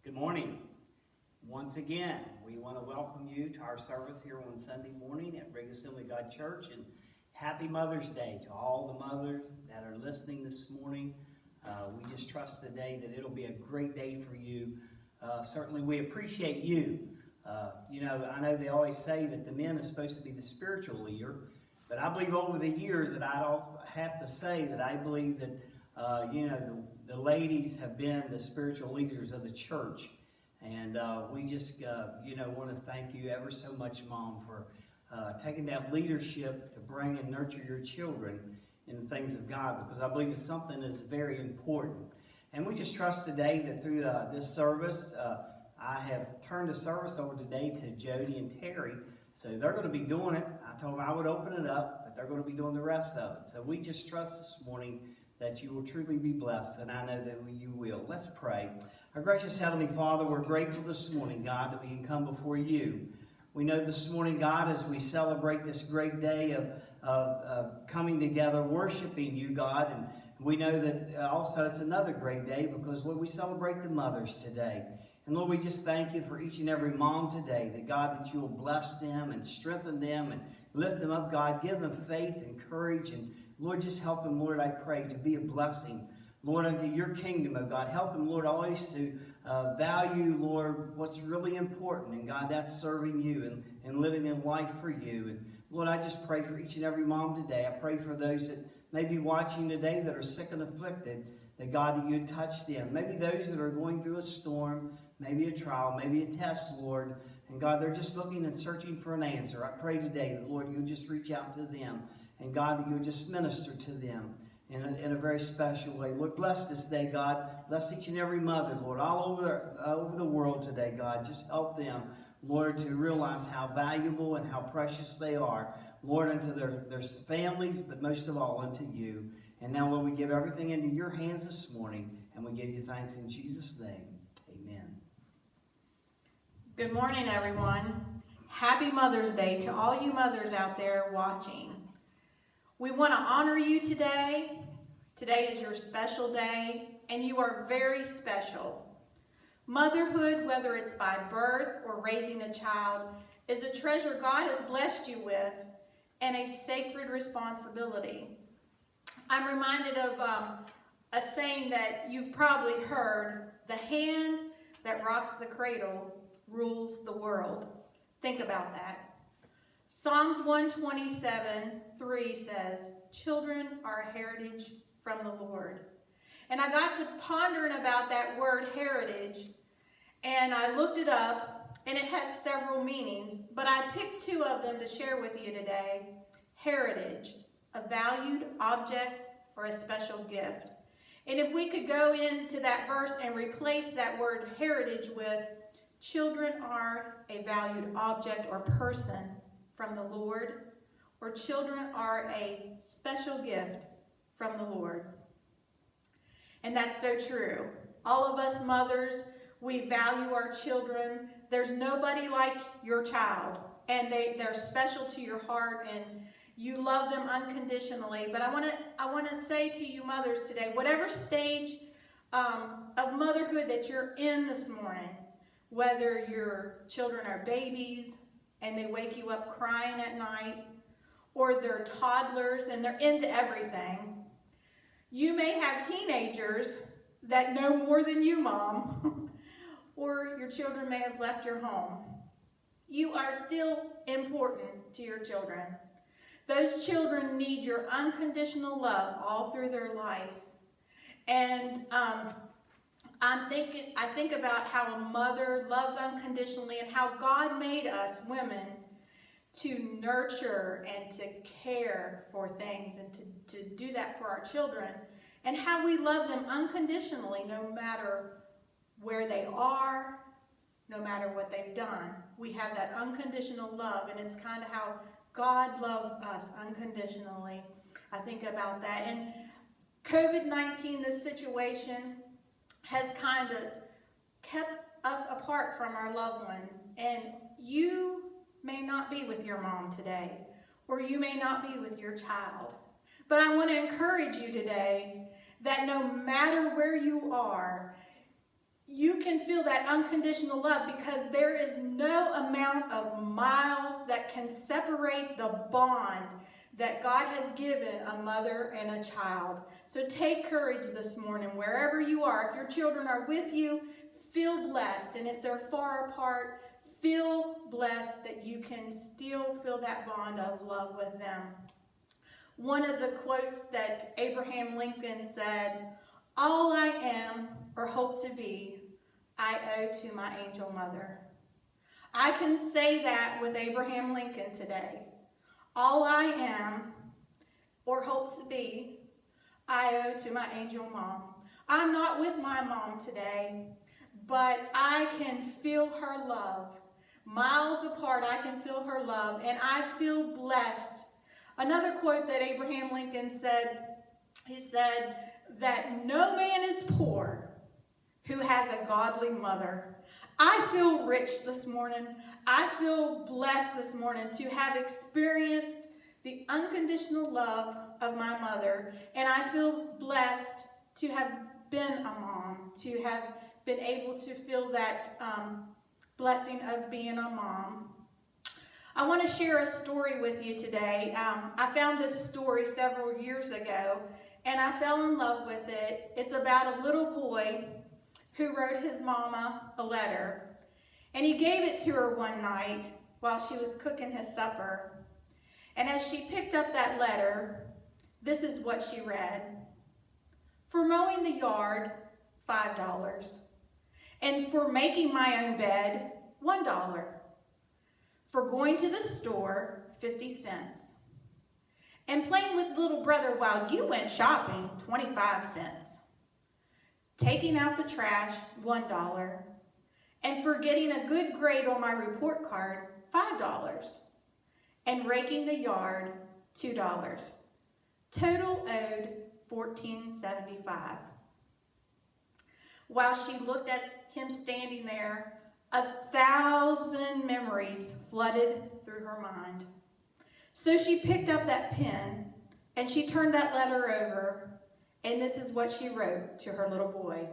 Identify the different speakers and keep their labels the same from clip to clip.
Speaker 1: Good morning. Once again, we want to welcome you to our service here on Sunday morning at Brig Assembly of God Church, and happy Mother's Day to all the mothers that are listening this morning. We just trust today that it'll be a great day for you. Certainly we appreciate you. I know they always say that the men are supposed to be the spiritual leader, but I believe over the years that I don't have to say that I believe that the ladies have been the spiritual leaders of the church. And we just, want to thank you ever so much, Mom, for taking that leadership to bring and nurture your children in the things of God, because I believe it's something that's very important. And we just trust today that through this service, I have turned the service over today to Jody and Terry. So they're going to be doing it. I told them I would open it up, but they're going to be doing the rest of it. So we just trust this morning that you will truly be blessed, and I know that you will. Let's pray. Our gracious Heavenly Father, we're grateful this morning, God, that we can come before you. We know this morning, God, as we celebrate this great day of coming together, worshiping you, God, and we know that also it's another great day because, Lord, we celebrate the mothers today. And Lord, we just thank you for each and every mom today, that God, that you will bless them and strengthen them and lift them up, God. Give them faith and courage, and Lord, just help them, Lord, I pray, to be a blessing, Lord, unto your kingdom, oh God. Help them, Lord, always to value, Lord, what's really important. And God, that's serving you and living in life for you. And Lord, I just pray for each and every mom today. I pray for those that may be watching today that are sick and afflicted, that God, that you'd touch them. Maybe those that are going through a storm, maybe a trial, maybe a test, Lord. And God, they're just looking and searching for an answer. I pray today that, Lord, you'll just reach out to them. And God, that you'll just minister to them in a very special way. Lord, bless this day, God. Bless each and every mother, Lord, all over the world today, God. Just help them, Lord, to realize how valuable and how precious they are, Lord, unto their families, but most of all unto you. And now, Lord, we give everything into your hands this morning, and we give you thanks in Jesus' name. Amen.
Speaker 2: Good morning, everyone. Happy Mother's Day to all you mothers out there watching. We want to honor you today. Today is your special day, and you are very special. Motherhood, whether it's by birth or raising a child, is a treasure God has blessed you with and a sacred responsibility. I'm reminded of a saying that you've probably heard: the hand that rocks the cradle rules the world. Think about that. Psalms 127:3 says, "Children are a heritage from the Lord." And I got to pondering about that word heritage, and I looked it up, and it has several meanings, but I picked two of them to share with you today. Heritage, a valued object or a special gift. And if we could go into that verse and replace that word heritage with children are a valued object or person from the Lord, or children are a special gift from the Lord. And that's so true. All of us mothers, we value our children. There's nobody like your child, and they're special to your heart, and you love them unconditionally. But I want to say to you mothers today, whatever stage of motherhood that you're in this morning, whether your children are babies and they wake you up crying at night, or they're toddlers and they're into everything. You may have teenagers that know more than you, Mom, or your children may have left your home. You are still important to your children. Those children need your unconditional love all through their life. And I think about how a mother loves unconditionally and how God made us women to nurture and to care for things and to do that for our children, and how we love them unconditionally no matter where they are, no matter what they've done. We have that unconditional love, and it's kind of how God loves us unconditionally. I think about that. And COVID-19, this situation, has kind of kept us apart from our loved ones. And you may not be with your mom today, or you may not be with your child. But I want to encourage you today that no matter where you are, you can feel that that unconditional love, because there is no amount of miles that can separate the bond that God has given a mother and a child. So take courage this morning, wherever you are. If your children are with you, feel blessed. And if they're far apart, feel blessed that you can still feel that bond of love with them. One of the quotes that Abraham Lincoln said, "All I am or hope to be, I owe to my angel mother." I can say that with Abraham Lincoln today. All I am or hope to be, I owe to my angel mom. I'm not with my mom today, but I can feel her love. Miles apart, I can feel her love, and I feel blessed. Another quote that Abraham Lincoln said, he said that no man is poor who has a godly mother. I feel rich this morning. I feel blessed this morning to have experienced the unconditional love of my mother. And I feel blessed to have been a mom, to have been able to feel that blessing of being a mom. I want to share a story with you today. I found this story several years ago, and I fell in love with it. It's about a little boy who wrote his mama a letter. And he gave it to her one night while she was cooking his supper. And as she picked up that letter, this is what she read. For mowing the yard, $5. And for making my own bed, $1. For going to the store, 50 cents. And playing with little brother while you went shopping, 25 cents. Taking out the trash, $1. And for getting a good grade on my report card, $5. And raking the yard, $2. Total owed $14.75. While she looked at him standing there, 1,000 memories flooded through her mind. So she picked up that pen and she turned that letter over, and this is what she wrote to her little boy.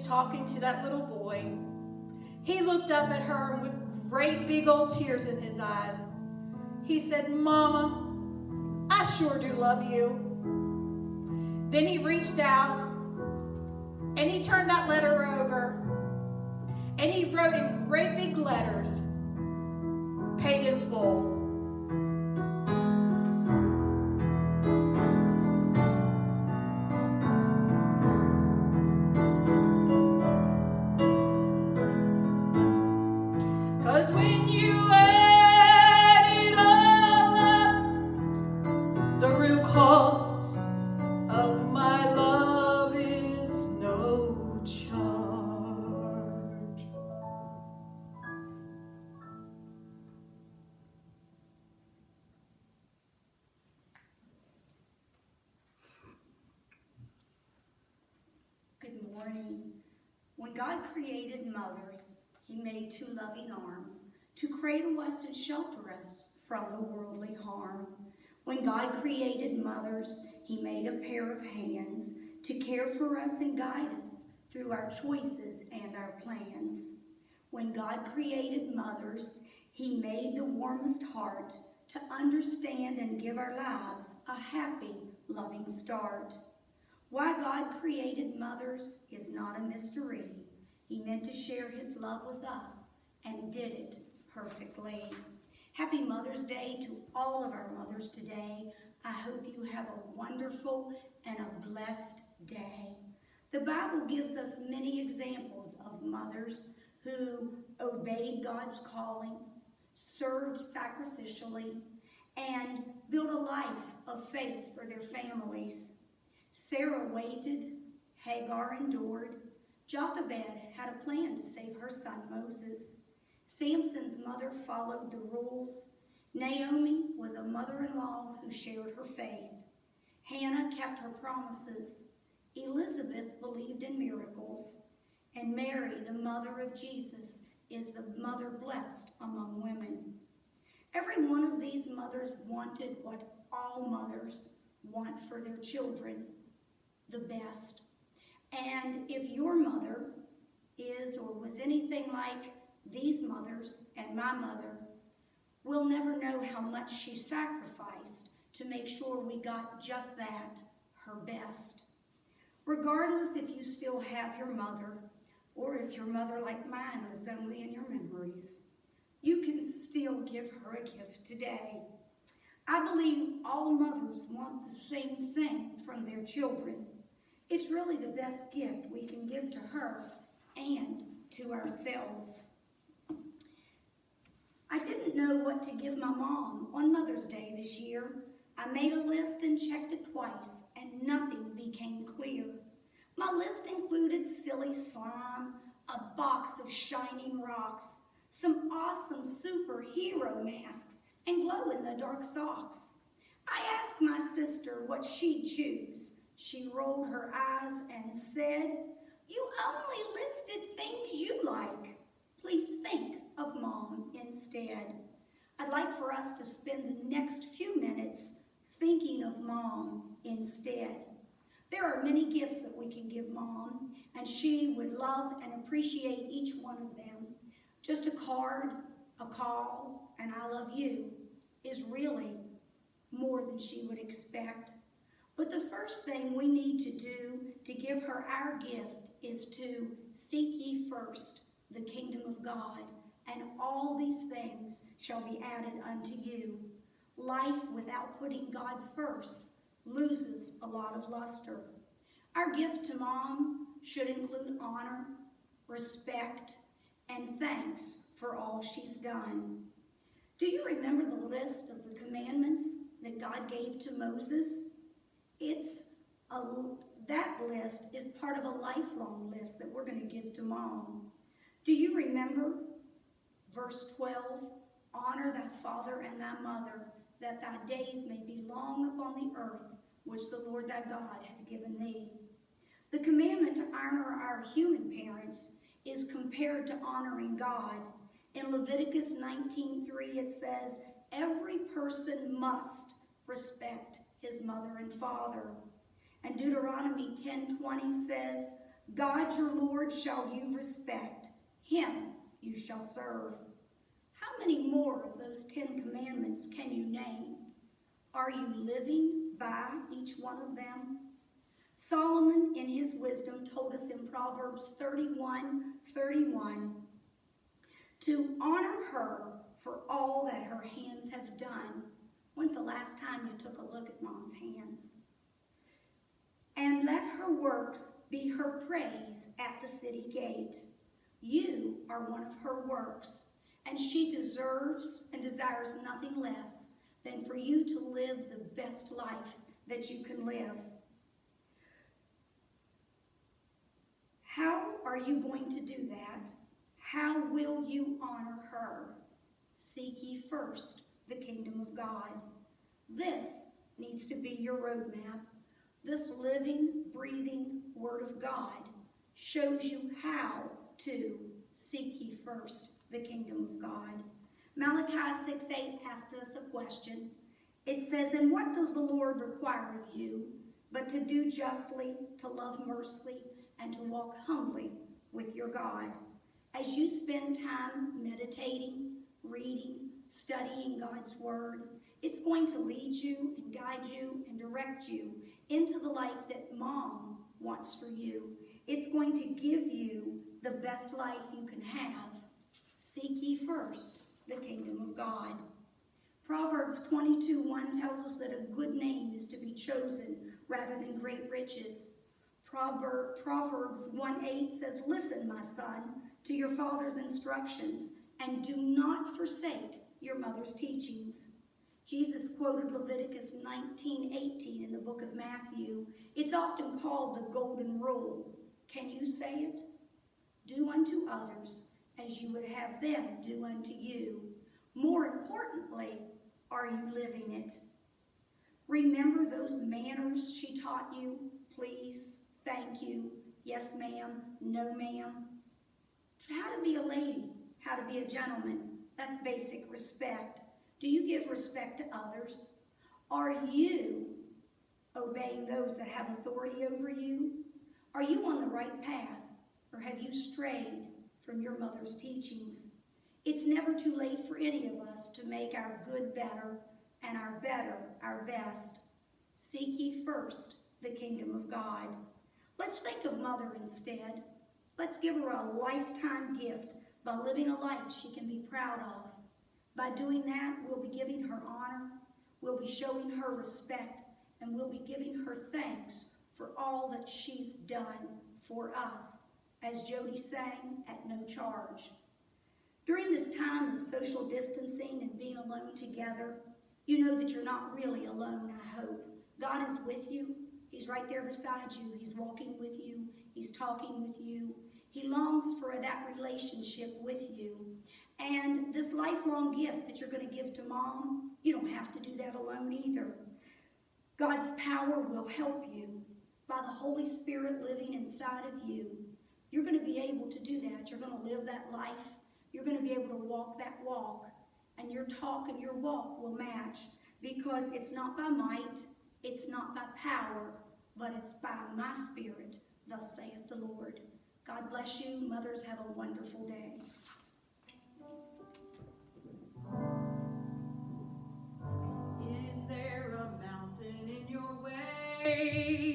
Speaker 2: Talking to that little boy, he looked up at her with great big old tears in his eyes. He said, "Mama, I sure do love you." Then he reached out and he turned that letter over and he wrote in great big letters, "Paid in full."
Speaker 3: morning. When God created mothers, he made two loving arms to cradle us and shelter us from the worldly harm. When God created mothers, he made a pair of hands to care for us and guide us through our choices and our plans. When God created mothers, he made the warmest heart to understand and give our lives a happy, loving start. Why God created mothers is not a mystery. He meant to share his love with us and did it perfectly. Happy Mother's Day to all of our mothers today. I hope you have a wonderful and a blessed day. The Bible gives us many examples of mothers who obeyed God's calling, served sacrificially, and built a life of faith for their families. Sarah waited, Hagar endured, Jochebed had a plan to save her son Moses. Samson's mother followed the rules. Naomi was a mother-in-law who shared her faith. Hannah kept her promises. Elizabeth believed in miracles. And Mary, the mother of Jesus, is the mother blessed among women. Every one of these mothers wanted what all mothers want for their children, the best. And if your mother is or was anything like these mothers and my mother, we'll never know how much she sacrificed to make sure we got just that, her best. Regardless if you still have your mother, or if your mother, like mine, lives only in your memories, you can still give her a gift today. I believe all mothers want the same thing from their children. It's really the best gift we can give to her and to ourselves. I didn't know what to give my mom on Mother's Day this year. I made a list and checked it twice, and nothing became clear. My list included silly slime, a box of shining rocks, some awesome superhero masks, and glow-in-the-dark socks. I asked my sister what she'd choose. She rolled her eyes and said, "You only listed things you like. Please think of Mom instead." I'd like for us to spend the next few minutes thinking of Mom instead. There are many gifts that we can give Mom, and she would love and appreciate each one of them. Just a card, a call, and I love you is really more than she would expect. But the first thing we need to do to give her our gift is to seek ye first the kingdom of God, and all these things shall be added unto you. Life without putting God first loses a lot of luster. Our gift to Mom should include honor, respect, and thanks for all she's done. Do you remember the list of the commandments that God gave to Moses? That list is part of a lifelong list that we're going to give to Mom. Do you remember verse 12? Honor thy father and thy mother, that thy days may be long upon the earth, which the Lord thy God hath given thee. The commandment to honor our human parents is compared to honoring God. In Leviticus 19:3 it says, every person must respect his mother and father. And Deuteronomy 10:20 says, God your Lord shall you respect, him you shall serve. How many more of those 10 commandments can you name? Are you living by each one of them? Solomon, in his wisdom, told us in Proverbs 31:31 to honor her for all that her hands have done. When's the last time you took a look at Mom's hands? And let her works be her praise at the city gate. You are one of her works, and she deserves and desires nothing less than for you to live the best life that you can live. How are you going to do that? How will you honor her? Seek ye first the kingdom of God. This needs to be your roadmap. This living, breathing Word of God shows you how to seek ye first the kingdom of God. Malachi 6:8 asks us a question. It says, "And what does the Lord require of you, but to do justly, to love mercy, and to walk humbly with your God?" As you spend time meditating, reading, studying God's word, it's going to lead you and guide you and direct you into the life that Mom wants for you. It's going to give you the best life you can have. Seek ye first the kingdom of God. Proverbs 22:1 tells us that a good name is to be chosen rather than great riches. Proverbs 1:8 says, "Listen, my son, to your father's instructions, and do not forsake your mother's teachings." Jesus quoted Leviticus 19:18 in the book of Matthew. It's often called the golden rule. Can you say it? Do unto others as you would have them do unto you. More importantly, are you living it? Remember those manners she taught you? Please, thank you, yes ma'am, no ma'am. How to be a lady, how to be a gentleman. That's basic respect. Do you give respect to others? Are you obeying those that have authority over you? Are you on the right path, or have you strayed from your mother's teachings? It's never too late for any of us to make our good better and our better our best. Seek ye first the kingdom of God. Let's think of Mother instead. Let's give her a lifetime gift by living a life she can be proud of. By doing that, we'll be giving her honor, we'll be showing her respect, and we'll be giving her thanks for all that she's done for us, as Jody sang, at no charge. During this time of social distancing and being alone together, you know that you're not really alone, I hope. God is with you. He's right there beside you. He's walking with you. He's talking with you. He longs for that relationship with you. And this lifelong gift that you're going to give to Mom, you don't have to do that alone either. God's power will help you by the Holy Spirit living inside of you. You're going to be able to do that. You're going to live that life. You're going to be able to walk that walk. And your talk and your walk will match, because it's not by might, it's not by power, but it's by my Spirit, thus saith the Lord. God bless you. Mothers, have a wonderful day.
Speaker 2: Is there a mountain in your way?